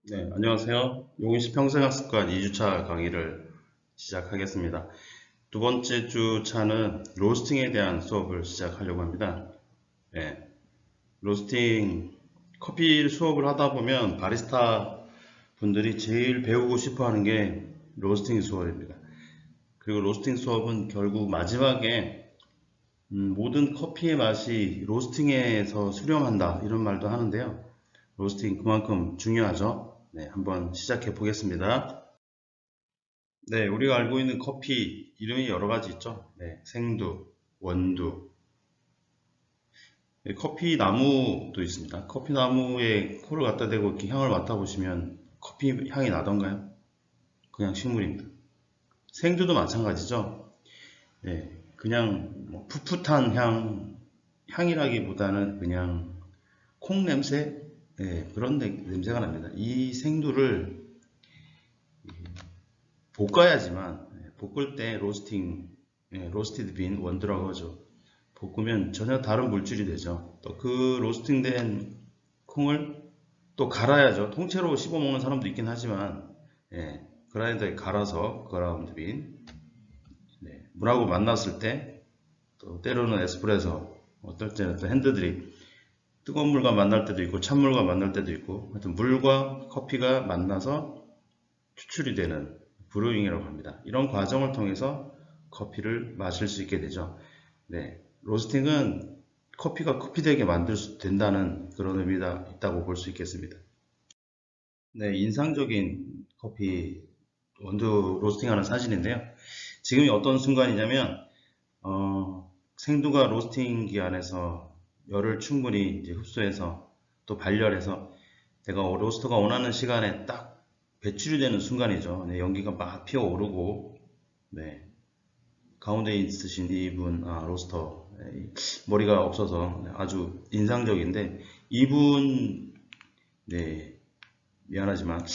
네, 안녕하세요. 용인시 평생학습관 2주차 강의를 시작하겠습니다. 두 번째 주차는 로스팅에 대한 수업을 시작하려고 합니다. 네, 로스팅, 커피 수업을 하다 보면 바리스타 분들이 제일 배우고 싶어 하는 게 로스팅 수업입니다. 그리고 로스팅 수업은 결국 마지막에 모든 커피의 맛이 로스팅에서 수렴한다 이런 말도 하는데요. 로스팅 그만큼 중요하죠. 네, 한번 시작해 보겠습니다. 네, 우리가 알고 있는 커피 이름이 여러 가지 있죠. 네, 생두, 원두, 네, 커피 나무도 있습니다. 커피 나무에 코를 갖다 대고 이렇게 향을 맡아보시면 커피 향이 나던가요? 그냥 식물입니다. 생두도 마찬가지죠. 네, 그냥 뭐 풋풋한 향이라기보다는 그냥 콩 냄새? 네, 그런 냄새가 납니다. 이 생두를 볶아야지만, 볶을 때 로스팅, 로스티드 빈 원두라고 하죠. 볶으면 전혀 다른 물질이 되죠. 또 그 로스팅된 콩을 또 갈아야죠. 통째로 씹어 먹는 사람도 있긴 하지만, 그라인더에 갈아서 그라운드 빈, 물하고 만났을 때, 또 때로는 에스프레소, 어떨 때는 또 핸드드립, 뜨거운 물과 만날 때도 있고 찬물과 만날 때도 있고, 하여튼 물과 커피가 만나서 추출이 되는 브루잉이라고 합니다. 이런 과정을 통해서 커피를 마실 수 있게 되죠. 네, 로스팅은 커피가 커피되게 만들 수 된다는 그런 의미가 있다고 볼 수 있겠습니다. 네, 인상적인 커피 원두 로스팅하는 사진인데요. 지금이 어떤 순간이냐면 생두가 로스팅기 안에서 열을 충분히 이제 흡수해서 또 발열해서 내가 로스터가 원하는 시간에 딱 배출이 되는 순간이죠. 네, 연기가 막 피어오르고 네, 가운데 있으신 이분, 로스터. 머리가 없어서 아주 인상적인데, 이분, 네, 미안하지만,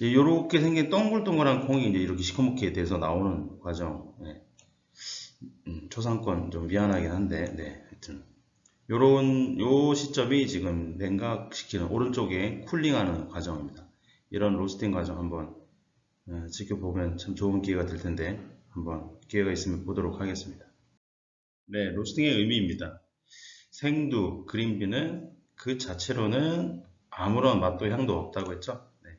이렇게 생긴 동글동글한 콩이 이제 이렇게 시커멓게 돼서 나오는 과정. 네, 초상권 좀 미안하긴 한데, 네, 하여튼. 요 시점이 지금 냉각시키는 오른쪽에 쿨링하는 과정입니다. 이런 로스팅 과정 한번 지켜보면 참 좋은 기회가 될 텐데, 한번 기회가 있으면 보도록 하겠습니다. 네, 로스팅의 의미입니다. 생두, 그린비는 그 자체로는 아무런 맛도 향도 없다고 했죠. 네.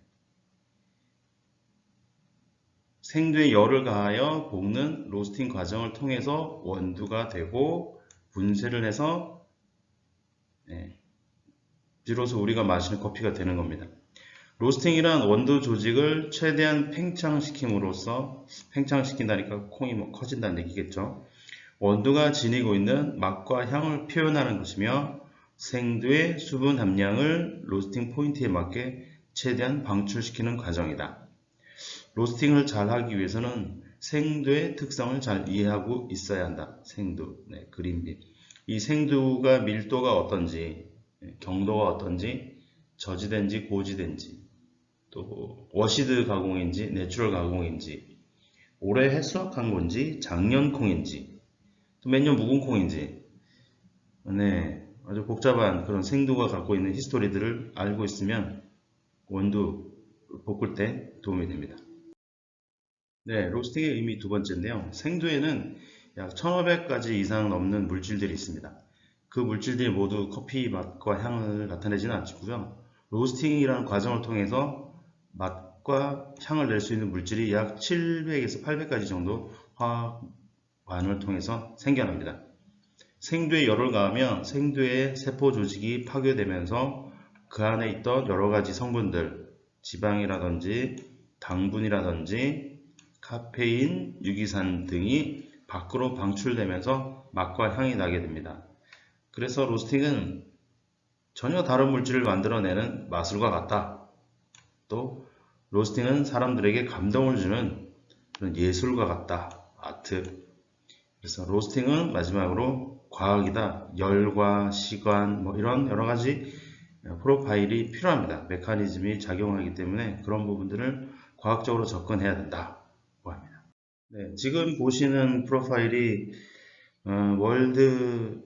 생두에 열을 가하여 볶는 로스팅 과정을 통해서 원두가 되고 분쇄를 해서 네, 비로소 우리가 마시는 커피가 되는 겁니다. 로스팅이란 원두 조직을 최대한 팽창시킴으로써 팽창시킨다니까 콩이 뭐 커진다는 얘기겠죠. 원두가 지니고 있는 맛과 향을 표현하는 것이며 생두의 수분 함량을 로스팅 포인트에 맞게 최대한 방출시키는 과정이다. 로스팅을 잘 하기 위해서는 생두의 특성을 잘 이해하고 있어야 한다. 생두, 네, 그린빛. 이 생두가 밀도가 어떤지, 경도가 어떤지, 저지된지 고지된지, 또 워시드 가공인지 내추럴 가공인지, 올해 해수학한 건지 작년 콩인지, 또 몇 년 묵은 콩인지, 네, 아주 복잡한 그런 생두가 갖고 있는 히스토리들을 알고 있으면 원두 볶을 때 도움이 됩니다. 네, 로스팅의 의미 두 번째인데요. 생두에는 약 1500가지 이상 넘는 물질들이 있습니다. 그 물질들이 모두 커피 맛과 향을 나타내지는 않고요. 로스팅이라는 과정을 통해서 맛과 향을 낼 수 있는 물질이 약 700에서 800가지 정도 화학반응을 통해서 생겨납니다. 생두에 열을 가하면 생두의 세포 조직이 파괴되면서 그 안에 있던 여러 가지 성분들, 지방이라든지 당분이라든지 카페인, 유기산 등이 밖으로 방출되면서 맛과 향이 나게 됩니다. 그래서 로스팅은 전혀 다른 물질을 만들어내는 마술과 같다. 또 로스팅은 사람들에게 감동을 주는 그런 예술과 같다. 아트. 그래서 로스팅은 마지막으로 과학이다. 열과 시간 뭐 이런 여러 가지 프로파일이 필요합니다. 메커니즘이 작용하기 때문에 그런 부분들을 과학적으로 접근해야 된다고 합니다. 네, 지금 보시는 프로파일이 월드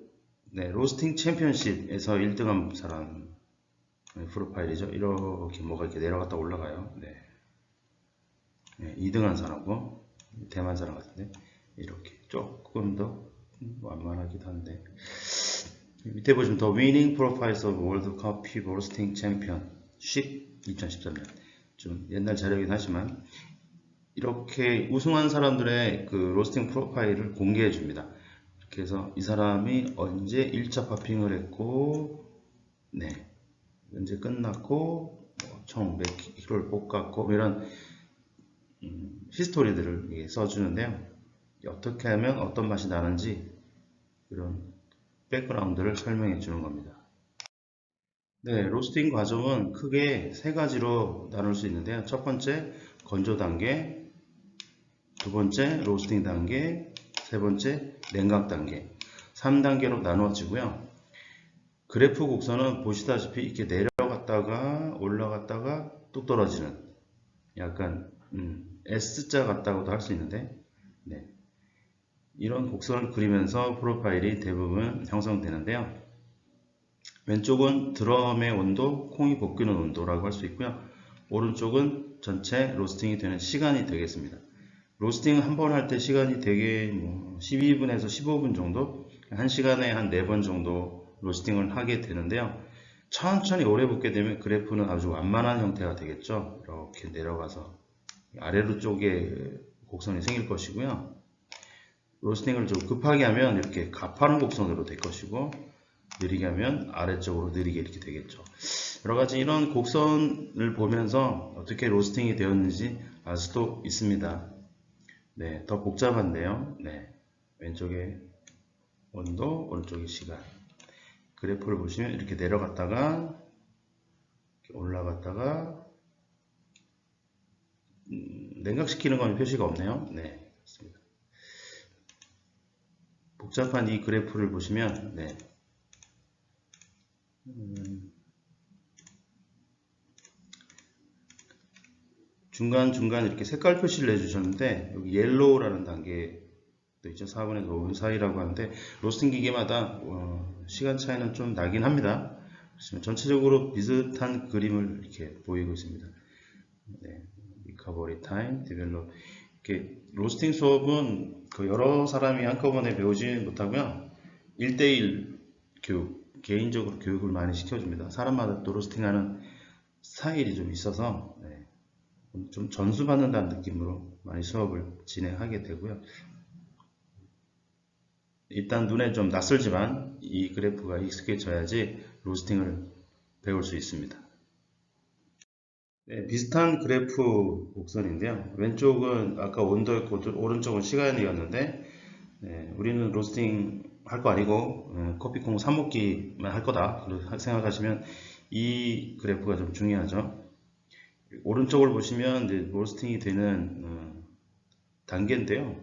로스팅 챔피언십에서 1등한 사람 프로파일이죠. 이렇게 뭐가 이렇게 내려갔다 올라가요. 네. 네, 2등 한 사람하고 대만 사람 같은데 이렇게 조금 더 완만하기도 한데 밑에 보시면 The Winning Profiles of World Coffee Roasting Championship 2013년 좀 옛날 자료이긴 하지만 이렇게 우승한 사람들의 그 로스팅 프로파일을 공개해 줍니다. 이렇게 해서 이 사람이 언제 1차 파핑을 했고 네 언제 끝났고 총 몇 킬로를 볶았고 이런 히스토리들을 써주는데요. 어떻게 하면 어떤 맛이 나는지 이런 백그라운드를 설명해 주는 겁니다. 네, 로스팅 과정은 크게 세 가지로 나눌 수 있는데요. 첫 번째 건조 단계, 두 번째 로스팅 단계, 세 번째 냉각 단계 3단계로 나누어지고요. 그래프 곡선은 보시다시피 이렇게 내려갔다가 올라갔다가 뚝 떨어지는 약간 S자 같다고도 할 수 있는데 네. 이런 곡선을 그리면서 프로파일이 대부분 형성되는데요. 왼쪽은 드럼의 온도, 콩이 볶이는 온도라고 할 수 있고요. 오른쪽은 전체 로스팅이 되는 시간이 되겠습니다. 로스팅 한 번 할 때 시간이 되게 12분에서 15분 정도, 1시간에 한 4번 정도 로스팅을 하게 되는데요. 천천히 오래 볶게 되면 그래프는 아주 완만한 형태가 되겠죠. 이렇게 내려가서 아래로 쪽에 곡선이 생길 것이고요. 로스팅을 좀 급하게 하면 이렇게 가파른 곡선으로 될 것이고 느리게 하면 아래쪽으로 느리게 이렇게 되겠죠. 여러가지 이런 곡선을 보면서 어떻게 로스팅이 되었는지 알 수도 있습니다. 네, 더 복잡한데요. 네, 왼쪽에 온도, 오른쪽에 시간. 그래프를 보시면 이렇게 내려갔다가 이렇게 올라갔다가 냉각시키는 건 표시가 없네요. 네, 그렇습니다. 복잡한 이 그래프를 보시면 네. 중간중간 이렇게 색깔 표시를 해주셨는데 여기 옐로우라는 단계도 있죠. 4분에서 5분 사이라고 하는데 로스팅 기계마다 시간 차이는 좀 나긴 합니다. 그렇지만 전체적으로 비슷한 그림을 이렇게 보이고 있습니다. 네, 리커버리 타임, 디벨롭 이렇게 로스팅 수업은 그 여러 사람이 한꺼번에 배우지 못하고요. 1대1 교육, 개인적으로 교육을 많이 시켜줍니다. 사람마다 또 로스팅하는 스타일이 좀 있어서 네. 좀 전수받는다는 느낌으로 많이 수업을 진행하게 되고요. 일단 눈에 좀 낯설지만 이 그래프가 익숙해져야지 로스팅을 배울 수 있습니다. 네, 비슷한 그래프 곡선인데요. 왼쪽은 아까 온도였고 오른쪽은 시간이었는데 네, 우리는 로스팅 할 거 아니고 커피콩 사 먹기만 할 거다 생각하시면 이 그래프가 좀 중요하죠. 오른쪽을 보시면 이제 로스팅이 되는 단계인데요.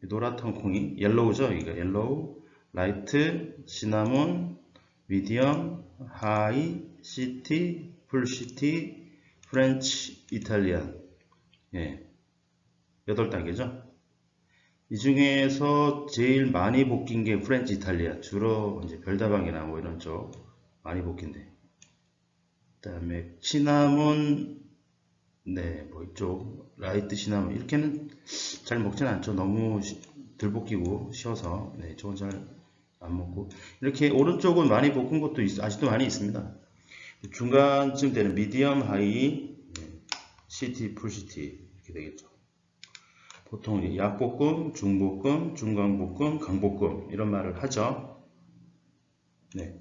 노랗던 콩이 옐로우죠. 이거 옐로우, 라이트, 시나몬, 미디엄, 하이, 시티, 풀 시티, 프렌치, 이탈리안. 예. 8단계죠. 이 중에서 제일 많이 볶인 게 프렌치 이탈리안. 주로 이제 별다방이나 뭐 이런 쪽 많이 볶인데. 그 다음에 시나몬, 네, 뭐 이쪽 라이트 시나몬 이렇게는 잘 먹진 않죠. 너무 덜 볶이고 쉬어서 네, 저건 잘 안 먹고 이렇게 오른쪽은 많이 볶은 것도 아직도 많이 있습니다. 중간쯤 되는 미디엄 하이, 시티, 풀시티 이렇게 되겠죠. 보통 약볶음, 중볶음, 중강볶음, 강볶음 이런 말을 하죠. 네.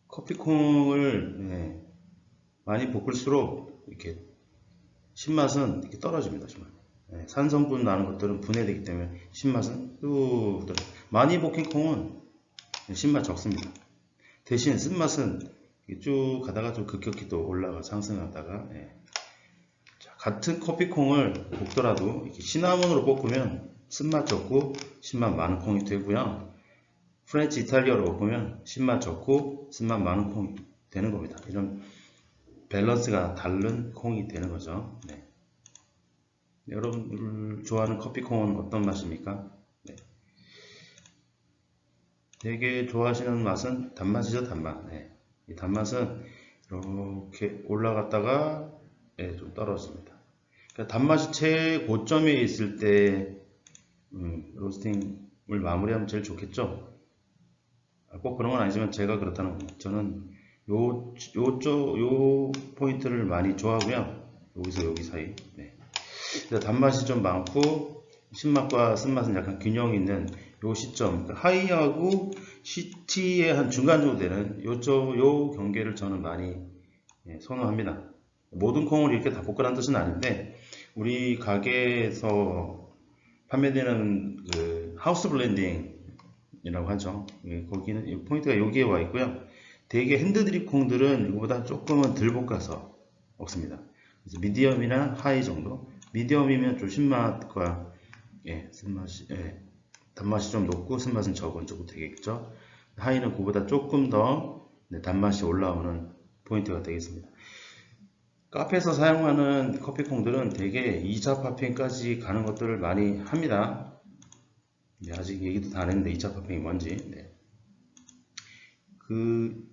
커피콩을 네, 많이 볶을수록 이렇게 신맛은 이렇게 떨어집니다. 정말. 네, 산성분 나는 것들은 분해되기 때문에 신맛은 뚝 떨어져요. 많이 볶인 콩은 신맛 적습니다. 대신 쓴맛은 쭉 가다가 좀 급격히 또 올라가 상승하다가 예. 자, 같은 커피콩을 볶더라도 이렇게 시나몬으로 볶으면 쓴맛 적고 신맛 많은 콩이 되고요. 프렌치 이탈리아로 볶으면 신맛 적고 쓴맛 많은 콩이 되는 겁니다. 이런 밸런스가 다른 콩이 되는 거죠. 네. 여러분 좋아하는 커피콩은 어떤 맛입니까? 네. 되게 좋아하시는 맛은 단맛이죠, 단맛. 네. 이 단맛은 이렇게 올라갔다가 좀 떨어집니다. 그러니까 단맛이 최고점에 있을 때 로스팅을 마무리하면 제일 좋겠죠. 꼭 그런 건 아니지만 제가 그렇다는 겁니다. 저는 요 포인트를 많이 좋아하고요. 여기서 여기 사이. 네. 단맛이 좀 많고 신맛과 쓴맛은 약간 균형 있는 요 시점, 하이하고 시티의 한 중간 정도 되는 요 경계를 저는 많이 선호합니다. 모든 콩을 이렇게 다 볶으라는 뜻은 아닌데 우리 가게에서 판매되는 그 하우스 블렌딩이라고 하죠. 거기는 포인트가 여기에 와 있고요. 대개 핸드드립 콩들은 이거보다 조금은 덜 볶아서 먹습니다. 그래서 미디엄이나 하이 정도. 미디엄이면 좀 신맛과 쓴맛이, 단맛이 좀 높고 쓴맛은 적은 정도 되겠죠. 하이는 그보다 조금 더 단맛이 올라오는 포인트가 되겠습니다. 카페에서 사용하는 커피콩들은 대개 2차 파핑까지 가는 것들을 많이 합니다. 아직 얘기도 다 안 했는데 2차 파핑이 뭔지. 그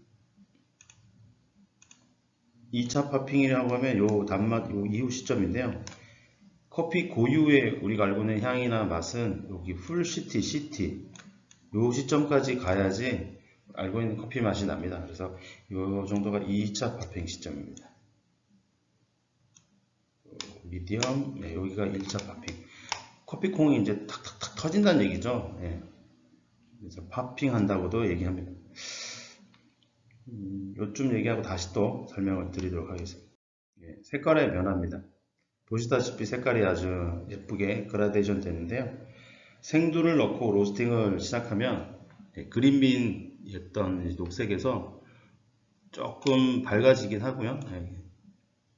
2차 파핑이라고 하면 요 단맛 요 이후 시점인데요. 커피 고유의 우리가 알고 있는 향이나 맛은 여기 풀시티, 시티 요 시점까지 가야지 알고 있는 커피 맛이 납니다. 그래서 요 정도가 2차 파핑 시점입니다. 미디엄, 여기가 1차 파핑. 커피콩이 이제 탁탁탁 터진다는 얘기죠. 그래서 파핑 한다고도 얘기합니다. 요쯤 얘기하고 다시 또 설명을 드리도록 하겠습니다. 색깔의 변화입니다. 보시다시피 색깔이 아주 예쁘게 그라데이션 되는데요. 생두를 넣고 로스팅을 시작하면 그린빈이었던 녹색에서 조금 밝아지긴 하고요.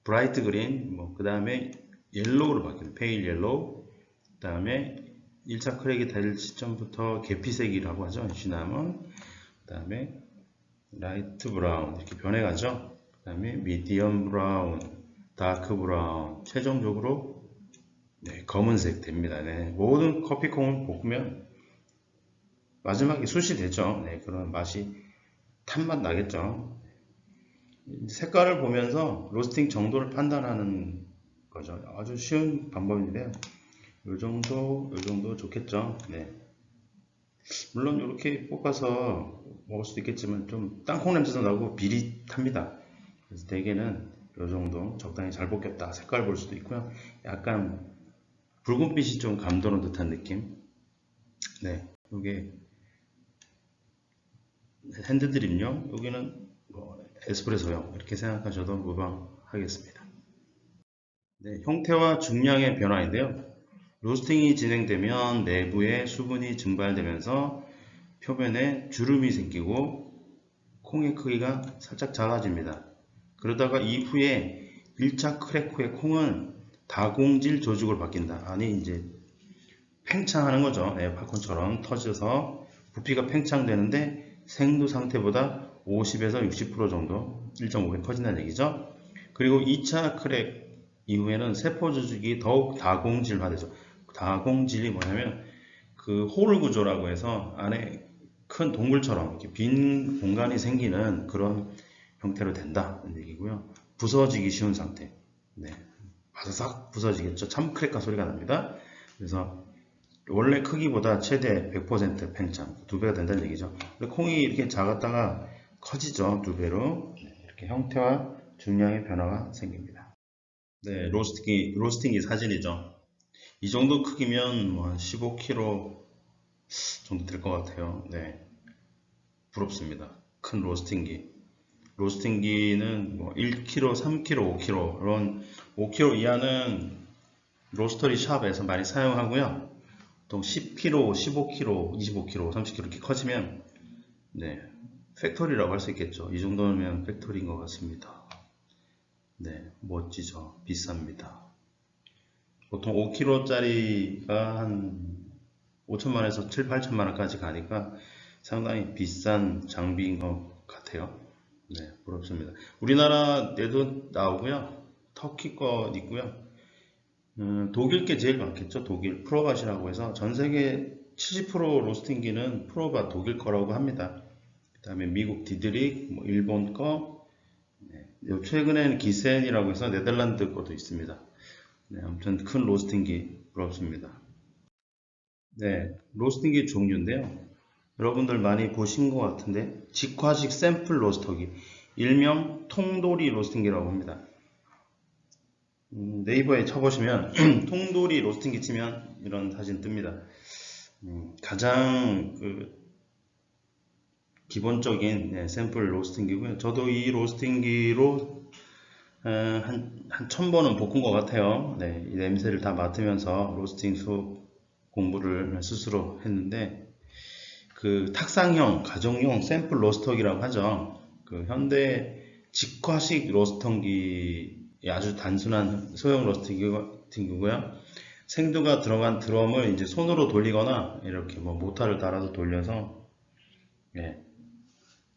브라이트 그린, 그 다음에 옐로우로 바뀝니다. 페일 옐로우. 그 다음에 1차 크랙이 될 시점부터 계피색이라고 하죠. 시나몬. 그 다음에 라이트 브라운 이렇게 변해가죠. 그 다음에 미디엄 브라운, 다크 브라운, 최종적으로 검은색 됩니다. 모든 커피콩을 볶으면 마지막에 숯이 되죠. 그런 맛이 탄맛 나겠죠. 색깔을 보면서 로스팅 정도를 판단하는 거죠. 아주 쉬운 방법인데요. 요 정도 좋겠죠. 물론 이렇게 볶아서 먹을 수도 있겠지만 좀 땅콩 냄새도 나고 비릿합니다. 그래서 대개는 요 정도 적당히 잘 볶였다 색깔 볼 수도 있고요. 약간 붉은빛이 좀 감도는 듯한 느낌. 요게 핸드드립용, 여기는 에스프레소용 이렇게 생각하셔도 무방하겠습니다. 형태와 중량의 변화인데요. 로스팅이 진행되면 내부에 수분이 증발되면서 표면에 주름이 생기고 콩의 크기가 살짝 작아집니다. 그러다가 이후에 1차 크랙 후에 콩은 다공질 조직으로 바뀐다. 아니 이제 팽창하는 거죠. 팝콘처럼 터져서 부피가 팽창되는데 생두 상태보다 50에서 60% 정도 1.5배 커진다는 얘기죠. 그리고 2차 크랙 이후에는 세포 조직이 더욱 다공질화되죠. 다공질이 뭐냐면 그 홀 구조라고 해서 안에 큰 동굴처럼 이렇게 빈 공간이 생기는 그런 형태로 된다는 얘기고요. 부서지기 쉬운 상태. 바사삭 부서지겠죠. 참 크랙가 소리가 납니다. 그래서 원래 크기보다 최대 100% 팽창, 2배가 된다는 얘기죠. 콩이 이렇게 작았다가 커지죠. 2배로. 이렇게 형태와 중량의 변화가 생깁니다. 로스팅이 사진이죠. 이 정도 크기면 뭐 한 15kg 정도 될 것 같아요. 부럽습니다. 큰 로스팅기. 로스팅기는 뭐 1kg, 3kg, 5kg 이런 5kg 이하는 로스터리 샵에서 많이 사용하고요. 보통 10kg, 15kg, 25kg, 30kg 이렇게 커지면 팩토리라고 할 수 있겠죠. 이 정도면 팩토리인 것 같습니다. 멋지죠. 비쌉니다. 보통 5kg짜리가 한 5천만원에서 7, 8천만원까지 가니까 상당히 비싼 장비인 것 같아요. 부럽습니다. 우리나라에도 나오고요. 터키 거 있고요. 독일 게 제일 많겠죠. 독일 프로밭이라고 해서 전 세계 70% 로스팅기는 프로바 독일 거라고 합니다. 그 다음에 미국 디드릭, 뭐 일본 거, 네, 최근에는 기센이라고 해서 네덜란드 것도 있습니다. 네, 아무튼 큰 로스팅기 부럽습니다. 네, 로스팅기 종류인데요. 여러분들 많이 보신 것 같은데 직화식 샘플 로스터기, 일명 통돌이 로스팅기라고 합니다. 네이버에 쳐보시면 통돌이 로스팅기 치면 이런 사진 뜹니다. 가장 기본적인 샘플 로스팅기고요. 저도 이 로스팅기로 한 1000번은 볶은 것 같아요. 네, 이 냄새를 다 맡으면서 로스팅 수업 공부를 스스로 했는데 그 탁상형, 가정용 샘플 로스터기라고 하죠. 그 현대 직화식 로스터기의 아주 단순한 소형 로스팅기고요. 생두가 들어간 드럼을 이제 손으로 돌리거나 이렇게 뭐 모터를 달아서 돌려서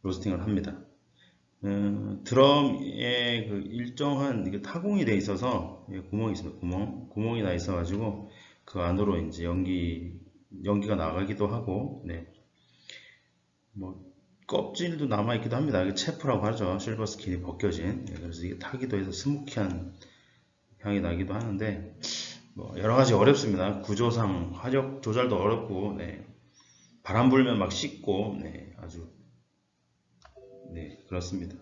로스팅을 합니다. 드럼에 그 일정한 이게 타공이 돼 있어서 구멍이 있습니다. 구멍이 나 있어 가지고 그 안으로 이제 연기가 나가기도 하고, 네. 뭐 껍질도 남아 있기도 합니다. 이게 체프라고 하죠. 실버 스킨이 벗겨진. 그래서 이게 타기도 해서 스모키한 향이 나기도 하는데 뭐 여러 가지 어렵습니다. 구조상 화력 조절도 어렵고, 네. 바람 불면 막 씻고, 네. 아주 네, 그렇습니다.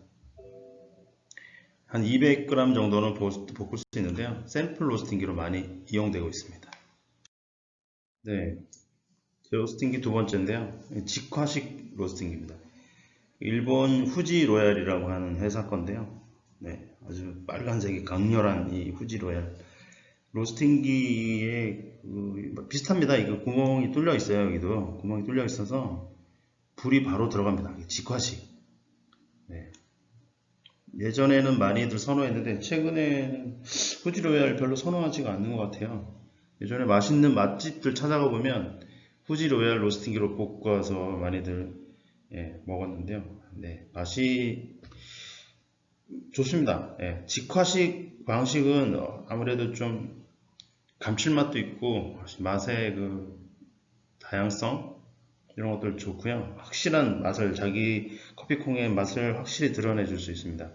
한 200g 정도는 볶을 수 있는데요. 샘플 로스팅기로 많이 이용되고 있습니다. 네, 로스팅기 두 번째인데요. 직화식 로스팅기입니다. 일본 후지 로얄이라고 하는 회사 건데요. 네, 아주 빨간색이 강렬한 이 후지 로얄 로스팅기에 비슷합니다. 이거 구멍이 뚫려 있어요. 여기도 구멍이 뚫려 있어서 불이 바로 들어갑니다. 직화식. 네. 예전에는 많이들 선호했는데 최근에는 후지 로얄 별로 선호하지가 않는 것 같아요. 예전에 맛있는 맛집들 찾아가 보면 후지 로얄 로스팅기로 볶아서 많이들 먹었는데요. 네, 맛이 좋습니다. 직화식 방식은 아무래도 좀 감칠맛도 있고 맛의 그 다양성 이런 것들 좋고요. 확실한 맛을 자기 커피콩의 맛을 확실히 드러내 줄 수 있습니다.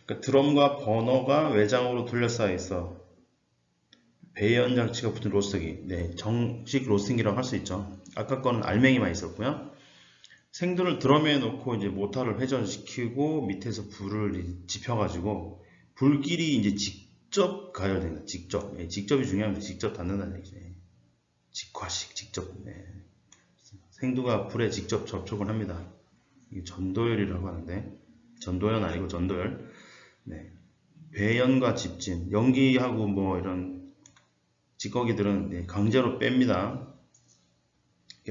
그러니까 드럼과 버너가 외장으로 둘러싸여 있어 배연 장치가 붙은 로스터기, 네, 정식 로스팅기라고 할 수 있죠. 아까 거는 알맹이만 있었고요. 생두를 드럼에 넣고 이제 모터를 회전시키고 밑에서 불을 지펴가지고 불길이 이제 직접 가야 됩니다. 직접, 직접이 중요합니다. 직접 닿는다는 얘기죠. 직화식, 직접. 생두가 불에 직접 접촉을 합니다. 이게 전도열이라고 하는데 전도연 아니고 전도열. 네. 배연과 집진, 연기하고 뭐 이런 찌꺼기들은 강제로 뺍니다.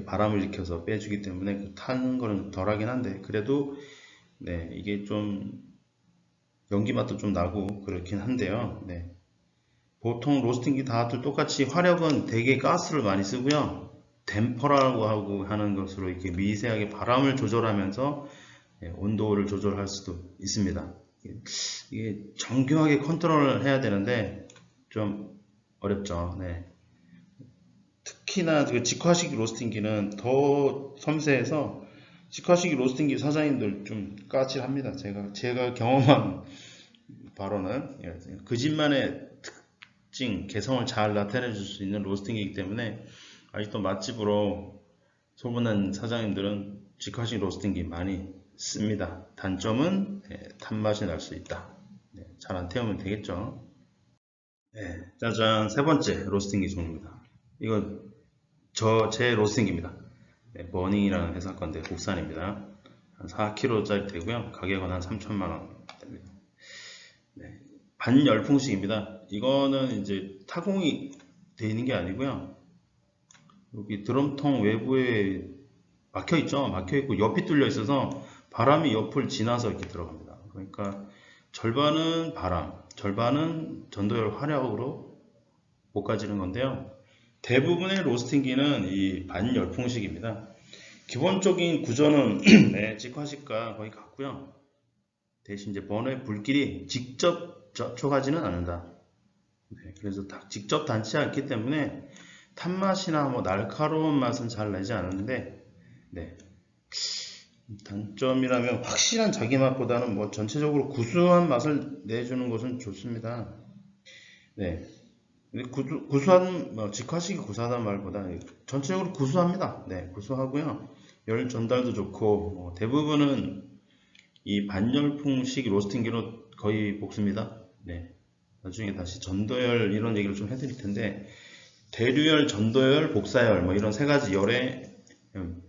바람을 일으켜서 빼주기 때문에 타는 거는 덜하긴 한데 그래도 네, 이게 좀 연기 맛도 좀 나고 그렇긴 한데요. 네. 보통 로스팅기 다들 똑같이 화력은 대개 가스를 많이 쓰고요. 댐퍼라고 하고 하는 것으로 이렇게 미세하게 바람을 조절하면서 온도를 조절할 수도 있습니다. 이게 정교하게 컨트롤을 해야 되는데 좀 어렵죠. 네. 특히나 그 직화식 로스팅기는 더 섬세해서 직화식 로스팅기 사장님들 좀 까칠합니다. 제가 경험한 바로는 그 집만의 특징, 개성을 잘 나타내 줄 수 있는 로스팅이기 때문에 아직도 맛집으로 소문난 사장님들은 직화식 로스팅기 많이 씁니다. 단점은 탄맛이 날 수 있다. 잘 안 태우면 되겠죠. 짜잔, 세 번째 로스팅기 종류입니다. 이건 제 로스팅기입니다. 버닝이라는 회사 건데 국산입니다. 한 4kg짜리 되고요. 가격은 한 3,000만원 됩니다. 반열풍식입니다. 이거는 이제 타공이 되어 있는 게 아니고요. 여기 드럼통 외부에 막혀 있죠. 막혀 있고 옆이 뚫려 있어서 바람이 옆을 지나서 이렇게 들어갑니다. 그러니까 절반은 바람, 절반은 전도열 화력으로 볶아지는 건데요. 대부분의 로스팅기는 이 반열풍식입니다. 기본적인 구조는 직화식과 거의 같고요. 대신 이제 버너의 불길이 직접 접촉하지는 않는다. 그래서 직접 닿지 않기 때문에 탄맛이나 뭐 날카로운 맛은 잘 내지 않는데, 네. 단점이라면 확실한 자기 맛보다는 뭐 전체적으로 구수한 맛을 내주는 것은 좋습니다. 네. 근데 구수한, 뭐 직화식이 구수하다는 말보다 전체적으로 구수합니다. 네, 구수하고요. 열 전달도 좋고, 뭐 대부분은 이 반열풍식 로스팅기로 거의 볶습니다. 네. 나중에 다시 전도열 이런 얘기를 좀 해드릴 텐데, 대류열, 전도열, 복사열 뭐 이런 세 가지 열의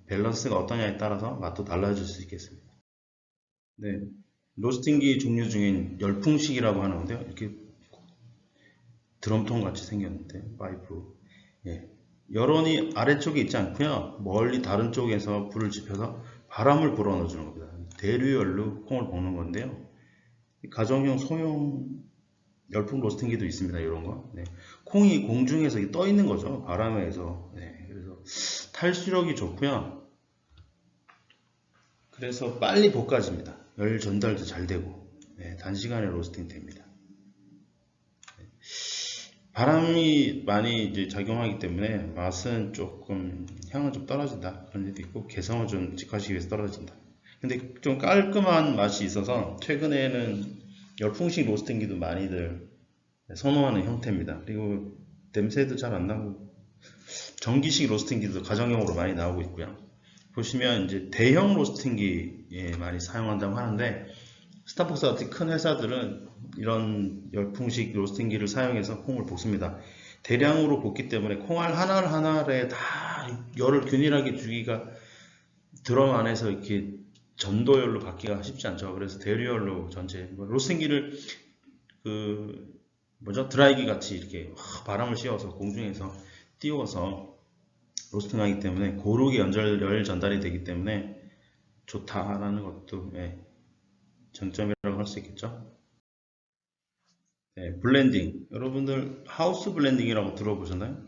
밸런스가 어떠냐에 따라서 맛도 달라질 수 있겠습니다. 네. 로스팅기 종류 중엔 열풍식이라고 하는 건데요. 이렇게 드럼통 같이 생겼는데, 파이프. 예. 열원이 아래쪽에 있지 않고요. 멀리 다른 쪽에서 불을 지펴서 바람을 불어넣어 주는 겁니다. 대류열로 콩을 볶는 건데요. 가정용 소형 열풍 로스팅기도 있습니다. 이런 거. 네. 콩이 공중에서 떠 있는 거죠. 바람에서. 네. 그래서 탈수력이 좋고요. 그래서 빨리 볶아집니다. 열 전달도 잘 되고. 네. 단시간에 로스팅 됩니다. 바람이 많이 이제 작용하기 때문에 맛은 조금 향은 좀 떨어진다 그런 일도 있고 개성은 좀 직화시키기 위해서 떨어진다. 근데 좀 깔끔한 맛이 있어서 최근에는 열풍식 로스팅기도 많이들 선호하는 형태입니다. 그리고 냄새도 잘 안 나고 전기식 로스팅기도 가정용으로 많이 나오고 있고요. 보시면 이제 대형 로스팅기 많이 사용한다고 하는데 스타벅스 같은 큰 회사들은 이런 열풍식 로스팅기를 사용해서 콩을 볶습니다. 대량으로 볶기 때문에 콩알 하나하나에 다 열을 균일하게 주기가 드럼 안에서 이렇게 전도열로 받기가 쉽지 않죠. 그래서 대류열로 전체 로스팅기를 그 뭐죠? 드라이기 같이 이렇게 바람을 씌워서 공중에서 띄워서 로스팅하기 때문에 고르게 열 전달이 되기 때문에 좋다라는 것도 장점이라고 할 수 있겠죠. 네, 블렌딩. 여러분들 하우스 블렌딩이라고 들어보셨나요?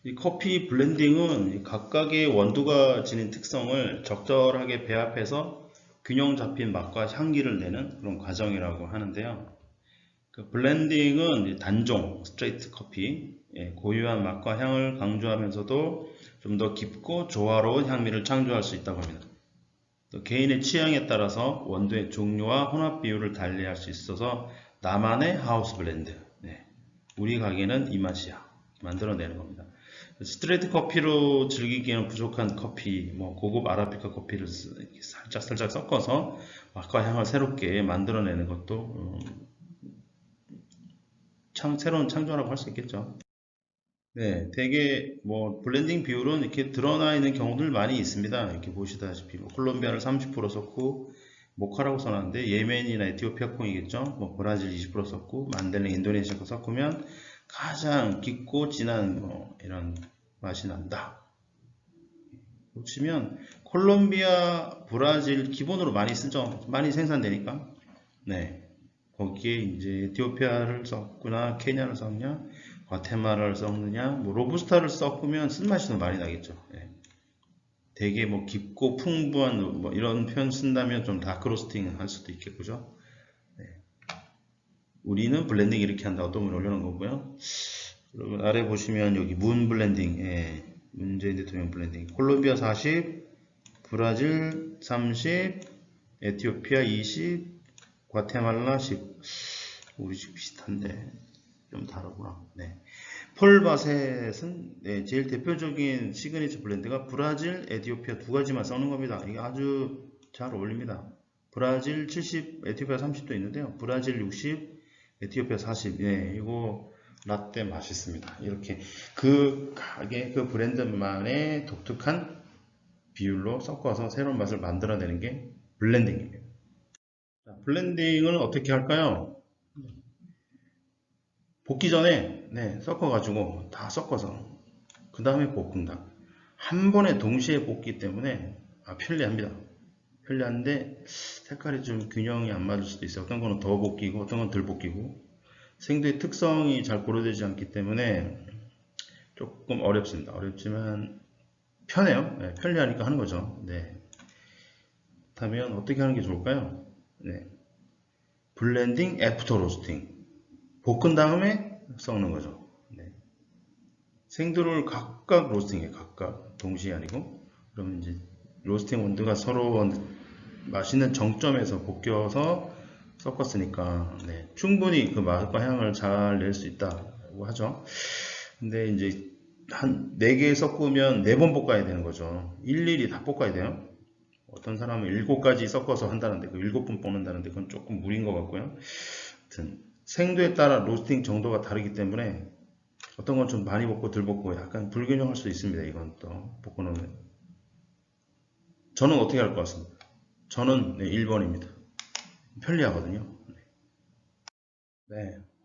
이 커피 블렌딩은 각각의 원두가 지닌 특성을 적절하게 배합해서 균형 잡힌 맛과 향기를 내는 그런 과정이라고 하는데요. 그 블렌딩은 단종, 스트레이트 커피, 고유한 맛과 향을 강조하면서도 좀 더 깊고 조화로운 향미를 창조할 수 있다고 합니다. 또 개인의 취향에 따라서 원두의 종류와 혼합 비율을 달리할 수 있어서 나만의 하우스 블렌드. 네. 우리 가게는 이 맛이야. 만들어내는 겁니다. 스트레이트 커피로 즐기기에는 부족한 커피, 뭐 고급 아라비카 커피를 살짝 섞어서 맛과 향을 새롭게 만들어내는 것도 새로운 창조라고 할 수 있겠죠. 네, 되게 뭐 블렌딩 비율은 이렇게 드러나 있는 경우들 많이 있습니다. 이렇게 보시다시피 뭐 콜롬비아를 30% 썼고 모카라고 써놨는데 예멘이나 에티오피아 콩이겠죠. 뭐 브라질 20% 썼고 만델링 인도네시아 거 섞으면 가장 깊고 진한 뭐 이런 맛이 난다. 보시면 콜롬비아, 브라질 기본으로 많이 쓰죠. 많이 생산되니까. 네. 거기에 이제 에티오피아를 섞거나 케냐를 섞냐, 과테말라를 섞느냐, 뭐 로부스타를 섞으면 쓴맛이 더 많이 나겠죠. 예. 되게 뭐 깊고 풍부한 뭐 이런 표현 쓴다면 좀 다크 로스팅 할 수도 있겠죠. 네. 우리는 블렌딩 이렇게 한다고 또 올려놓은 거고요. 여러분 아래 보시면 여기 문 블렌딩, 문재인 대통령 블렌딩, 콜롬비아 40, 브라질 30, 에티오피아 20, 과테말라 10. 우리 집 비슷한데 좀 다르구나. 네. 폴바셋은 제일 대표적인 시그니처 블렌드가 브라질, 에티오피아 두 가지만 써는 겁니다. 이게 아주 잘 어울립니다. 브라질 70, 에티오피아 30도 있는데요. 브라질 60, 에티오피아 40. 이거 라떼 맛있습니다. 이렇게 그 가게 그 브랜드만의 독특한 비율로 섞어서 새로운 맛을 만들어내는 게 블렌딩입니다. 블렌딩을 어떻게 할까요? 볶기 전에 섞어가지고 다 섞어서 그 다음에 볶는다. 한 번에 동시에 볶기 때문에 편리합니다. 편리한데 색깔이 좀 균형이 안 맞을 수도 있어요. 어떤 거는 더 볶이고 어떤 건 덜 볶이고 생두의 특성이 잘 고려되지 않기 때문에 조금 어렵습니다. 어렵지만 편해요. 네, 편리하니까 하는 거죠. 네. 그렇다면 어떻게 하는 게 좋을까요? 네. 블렌딩 애프터 로스팅. 볶은 다음에 섞는 거죠. 네. 생두를 각각 로스팅해. 각각. 동시에 아니고. 그러면 이제 로스팅 온도가 서로 맛있는 정점에서 볶여서 섞었으니까 네, 충분히 그 맛과 향을 잘 낼 수 있다고 하죠. 근데 이제 한 4개 섞으면 4번 볶아야 되는 거죠. 일일이 다 볶아야 돼요. 어떤 사람은 7가지 섞어서 한다는데 그 7번 볶는다는데 그건 조금 무리인 것 같고요. 하여튼 생두에 따라 로스팅 정도가 다르기 때문에 어떤 건 좀 많이 볶고 덜 볶고 약간 불균형할 수 있습니다. 이건 또 볶고 놓으면 저는 어떻게 할 것 같습니다. 저는 네, 1번입니다. 편리하거든요. 네,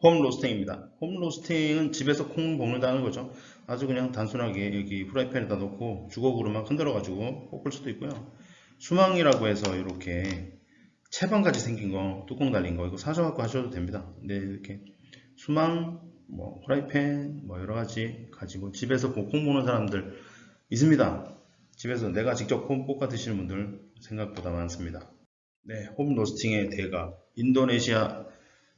홈 로스팅입니다. 홈 로스팅은 집에서 콩 볶는다는 거죠. 아주 그냥 단순하게 여기 프라이팬에다 놓고 주걱으로만 흔들어 가지고 볶을 수도 있고요. 수망이라고 해서 이렇게 채반같이 생긴 거, 뚜껑 달린 거 이거 사셔갖고 하셔도 됩니다. 근데 이렇게 수망, 뭐 프라이팬, 뭐 여러 가지 가지고 집에서 콩 볶는 사람들 있습니다. 집에서 내가 직접 콩 볶아 드시는 분들 생각보다 많습니다. 네, 홈 로스팅의 대가 인도네시아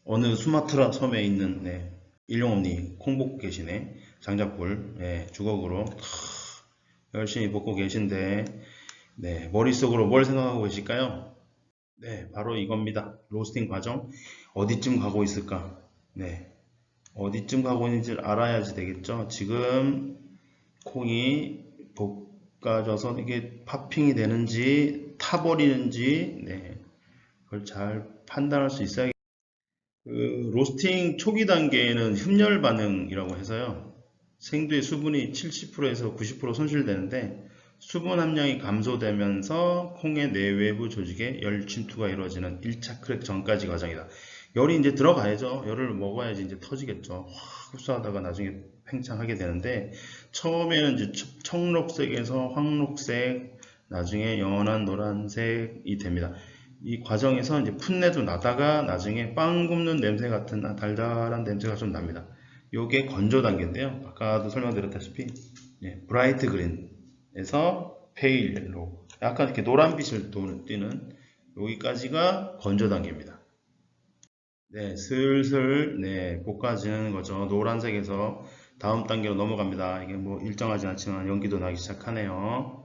어느 수마트라 섬에 있는 네, 일용엄니 콩 볶고 계시네. 장작불 네, 주걱으로 열심히 볶고 계신데 네, 머릿속으로 뭘 생각하고 계실까요? 네, 바로 이겁니다. 로스팅 과정 어디쯤 가고 있을까? 네, 어디쯤 가고 있는지 알아야지 되겠죠. 지금 콩이 볶아져서 이게 팝핑이 되는지 타버리는지 네, 그걸 잘 판단할 수 있어야. 그 로스팅 초기 단계에는 흡열 반응이라고 해서요. 생두의 수분이 70%에서 90% 손실되는데 수분 함량이 감소되면서 콩의 내외부 조직에 열 침투가 이루어지는 1차 크랙 전까지 과정이다. 열이 이제 들어가야죠. 열을 먹어야지 이제 터지겠죠. 확 흡수하다가 나중에 팽창하게 되는데 처음에는 이제 청록색에서 황록색, 나중에 연한 노란색이 됩니다. 이 과정에서 이제 풋내도 나다가 나중에 빵 굽는 냄새 같은 달달한 냄새가 좀 납니다. 요게 건조 단계인데요. 아까도 설명드렸다시피 브라이트 그린에서 페일 옐로우 약간 이렇게 노란빛을 띠는 여기까지가 건조 단계입니다. 네, 슬슬 볶아지는 거죠. 노란색에서 다음 단계로 넘어갑니다. 이게 뭐 일정하지 않지만 연기도 나기 시작하네요.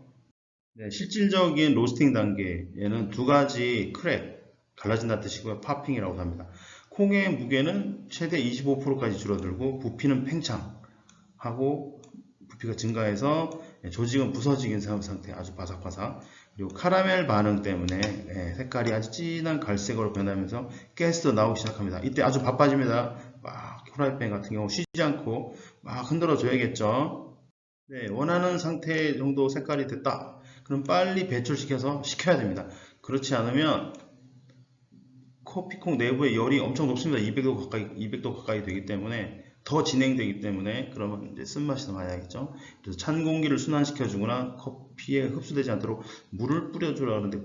네, 실질적인 로스팅 단계에는 2가지 크랙, 갈라진다는 뜻이고요. 파핑이라고 합니다. 콩의 무게는 최대 25%까지 줄어들고 부피는 팽창하고 부피가 증가해서 조직은 부서지긴 상태 아주 바삭바삭. 그리고 카라멜 반응 때문에 색깔이 아주 진한 갈색으로 변하면서 가스도 나오기 시작합니다. 이때 아주 바빠집니다. 막 프라이팬 같은 경우 쉬지 않고 막 흔들어 줘야겠죠. 네, 원하는 상태 정도 색깔이 됐다. 그럼 빨리 배출시켜서 식혀야 됩니다. 그렇지 않으면 커피콩 내부의 열이 엄청 높습니다. 200도 가까이 되기 때문에 더 진행되기 때문에 그러면 이제 쓴맛이 더 많이 나겠죠. 그래서 찬 공기를 순환시켜 주거나 커피에 흡수되지 않도록 물을 뿌려주라 하는데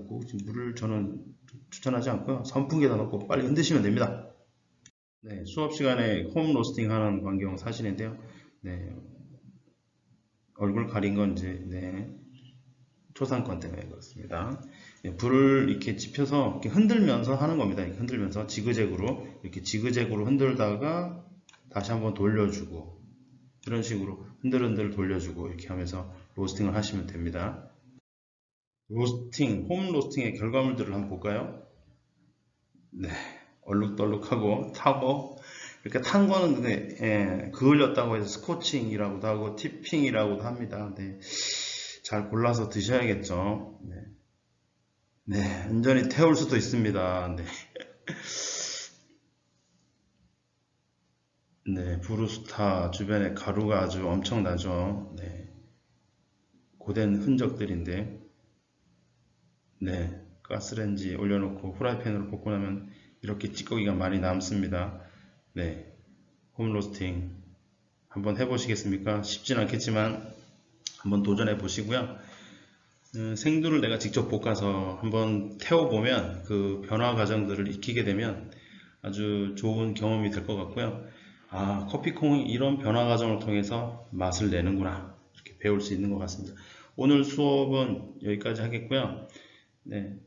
물을 저는 추천하지 않고요. 선풍기에다 넣고 빨리 흔드시면 됩니다. 네, 수업 시간에 홈 로스팅 하는 광경 사진인데요. 네, 얼굴 가린 건 이제 초상권 때문에 그렇습니다. 불을 이렇게 지펴서 이렇게 흔들면서 하는 겁니다. 이렇게 흔들면서 지그재그로 이렇게 지그재그로 흔들다가 다시 한번 돌려주고 이런 식으로 흔들흔들 돌려주고 이렇게 하면서 로스팅을 하시면 됩니다. 로스팅, 홈 로스팅의 결과물들을 한번 볼까요? 네, 얼룩덜룩하고 타고 이렇게 탄 거는 그을렸다고 해서 스코칭이라고도 하고 티핑이라고도 합니다. 네, 잘 골라서 드셔야겠죠. 네. 네, 온전히 태울 수도 있습니다. 네. 네, 브루스타 주변에 가루가 아주 엄청나죠. 네, 고된 흔적들인데, 네, 가스레인지 올려놓고 후라이팬으로 볶고 나면 이렇게 찌꺼기가 많이 남습니다. 네, 홈 로스팅 한번 해보시겠습니까? 쉽진 않겠지만 한번 도전해 보시고요. 생두를 내가 직접 볶아서 한번 태워보면 그 변화 과정들을 익히게 되면 아주 좋은 경험이 될 것 같고요. 아, 커피콩이 이런 변화 과정을 통해서 맛을 내는구나. 이렇게 배울 수 있는 것 같습니다. 오늘 수업은 여기까지 하겠고요. 네,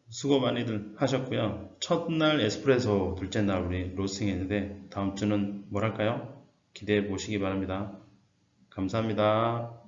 수고 많이들 하셨고요. 첫날 에스프레소, 둘째 날 우리 로스팅 했는데 다음 주는 뭘 할까요? 기대해 보시기 바랍니다. 감사합니다.